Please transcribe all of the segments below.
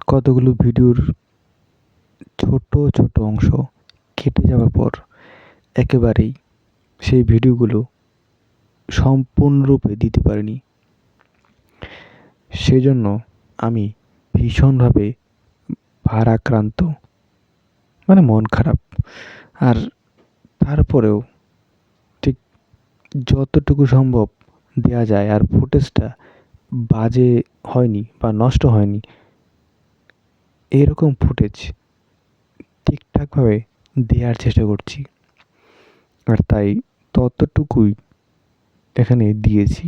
কতগুলো ভিডিওর ছোট ছোট অংশ কেটে যাওয়ার পর একেবারেই সেই ভিডিওগুলো সম্পূর্ণরূপে দিতে পারিনি। সেজন্য আমি ভীষণভাবে ভারাক্রান্ত, মানে মন খারাপ। আর তারপরেও ঠিক যতটুকু সম্ভব দেয়া যায়, আর ফুটেজটা বাজে হয়নি বা নষ্ট হয়নি এরকম ফুটেজ ঠিকঠাকভাবে দেওয়ার চেষ্টা করছি। আর তাই ততটুকুই এখানে দিয়েছি।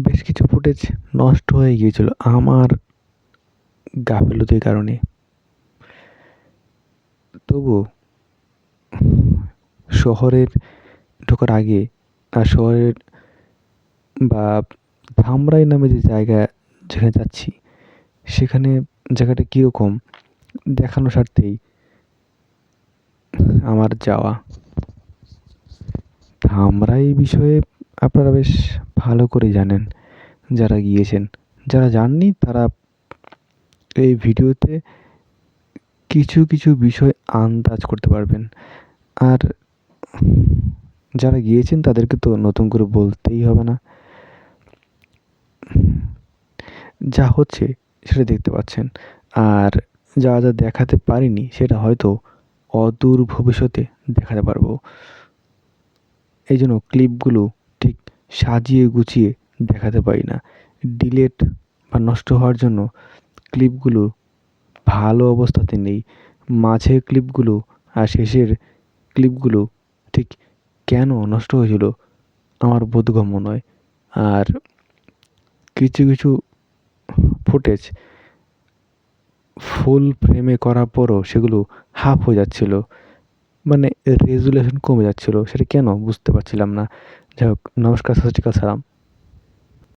বেশ কিছু ফুটেজ নষ্ট হয়ে গিয়েছিল আমার গাফিলতির কারণে। তবুও শহরের ঢোকার আগে শহরের বা ধামরাই নামে যে জায়গা যেখানে যাচ্ছি সেখানে জায়গাটা কীরকম দেখানোর স্বার্থেই আমার যাওয়া। ধামরাই বিষয়ে আপনারা বেশ ভালো করে জানেন যারা গিয়েছেন। যারা যাননি তারা এই ভিডিওতে কিছু কিছু বিষয় আন্দাজ করতে পারবেন। আর যারা গিয়েছেন তাদেরকে তো নতুন করে বলতেই হবে না। যা হচ্ছে সেটা দেখতে পাচ্ছেন। আর যা যা দেখাতে পারিনি সেটা হয়তো অদূর ভবিষ্যতে দেখাতে পারবো। এই জন্য ক্লিপগুলো ঠিক সাজিয়ে গুছিয়ে দেখাতে পারি না। ডিলেট বা নষ্ট হওয়ার জন্য ক্লিপগুলো ভালো অবস্থাতে নেই। মাঝের ক্লিপগুলো আর শেষের ক্লিপগুলো ঠিক কেন নষ্ট হয়েছিল আমার বোধগম্য নয়। আর কিছু কিছু ফুটেজ ফুল ফ্রেমে করার পরও সেগুলো হাফ হয়ে যাচ্ছিল, মানে রেজুলেশন কমে যাচ্ছিল। সেটা কেন বুঝতে পারছিলাম না। যাই হোক, নমস্কার, সত শ্রী আকাল, সালাম।